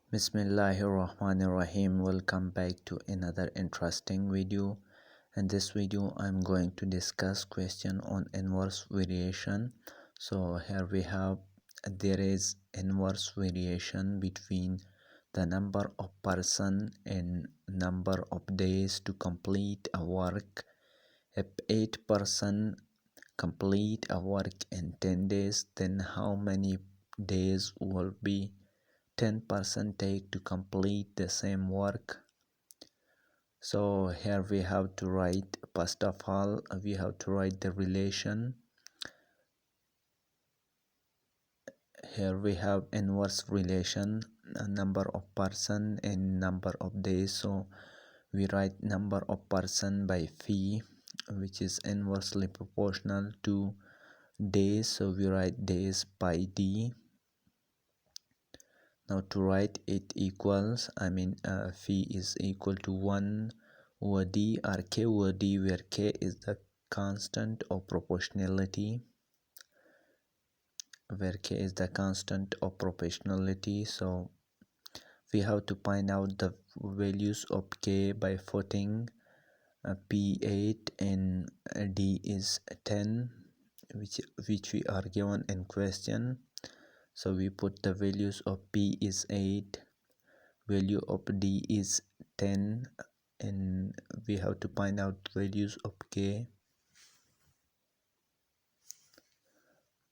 Bismillahirrahmanirrahim. Welcome back to another interesting video. In this video I'm going to discuss question on inverse variation. So here we have, there is inverse variation between the number of person and number of days to complete a work. If 8 person complete a work in 10 days, then how many days will be 10% take to complete the same work? So here we have to write, first of all we have to write the relation. Here we have inverse relation, number of person and number of days. So we write number of person by phi, which is inversely proportional to days, so we write days by d. Now to write it equals, phi is equal to 1 over d or k over d, where k is the constant of proportionality, So we have to find out the values of k by putting p8 and d is 10, which we are given in question. So we put the values of p is 8, value of d is 10, and we have to find out values of k.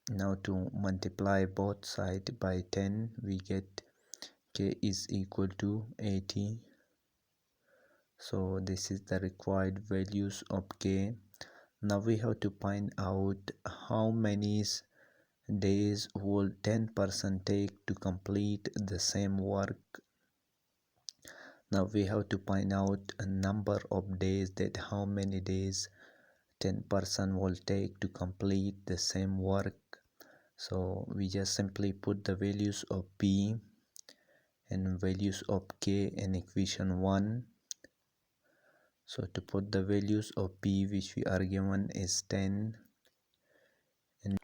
Now to multiply both sides by 10, we get k is equal to 80. So this is the required values of k. Now we have to find out how many days will 10% take to complete the same work. Now we have to find out a number of days, that how many days 10% will take to complete the same work. So we just simply put the values of p and values of k in equation 1. So to put the values of p, which we are given is 10 and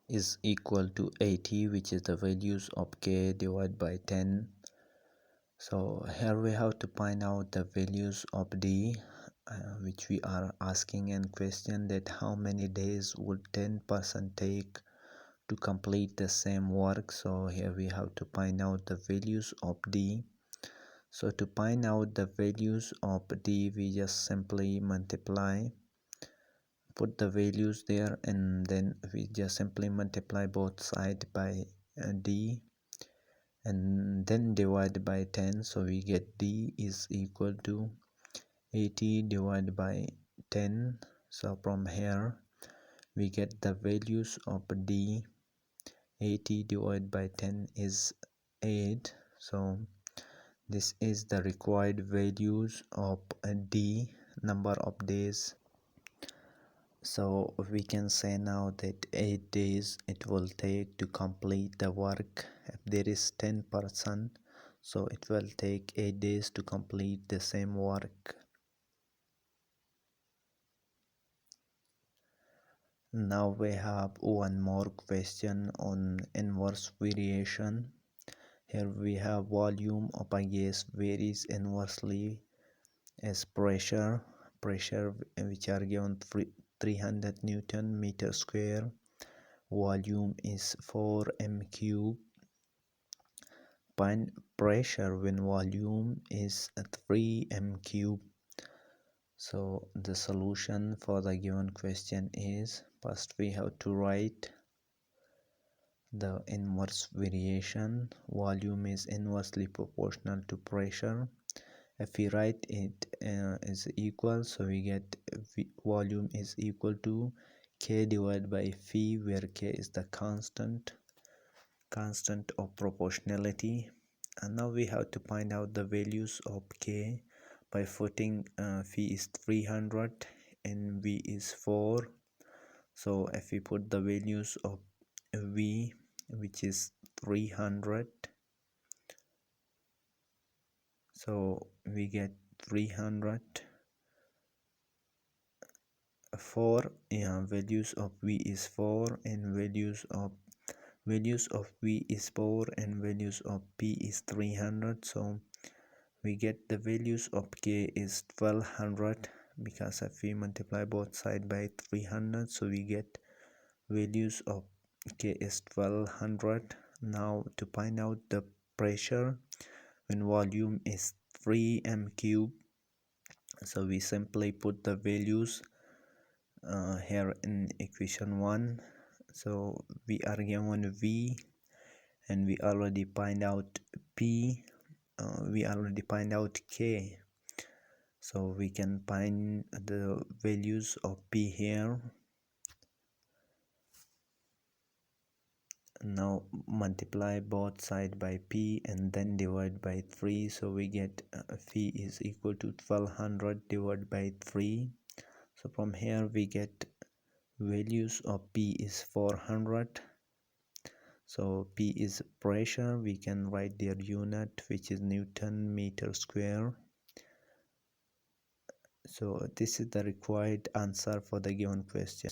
is equal to 80, which is the values of k divided by 10. So here we have to find out the values of d, which we are asking in question, that how many days would 10% take to complete the same work. So here we have to find out the values of d. So to find out the values of d, we just simply multiply, put the values there, and then we just simply multiply both sides by d and then divide by 10. So we get d is equal to 80 divided by 10. So from here we get the values of d. 80 divided by 10 is 8. So this is the required values of d, number of days. So we can say now that 8 days it will take to complete the work. If there is 10%, so it will take 8 days to complete the same work. Now we have one more question on inverse variation. Here we have volume of a gas varies inversely as pressure which are given 300 Newton meter square. Volume is 4 m cube. Find pressure when volume is 3 m cube. So the solution for the given question is, first we have to write the inverse variation. Volume is inversely proportional to pressure. If we write it is equal, so we get volume is equal to k divided by phi, where k is the constant of proportionality. And now we have to find out the values of k by putting phi is 300 and v is 4. So if we put the values of v, which is 300, so we get 300. 4, values of v is 4 and values of values of V is 4 and values of P is 300. So we get the values of K is 1200, because if we multiply both sides by 300, so we get values of K is 1200. Now to find out the pressure when volume is 3 m cube, so we simply put the values here in equation 1. So we are given V and we already find out P, we already find out K, so we can find the values of P here. Now multiply both sides by P and then divide by 3, so we get P is equal to 1200 divided by 3. So from here we get values of P is 400. So P is pressure, we can write their unit, which is Newton meter square. So this is the required answer for the given question.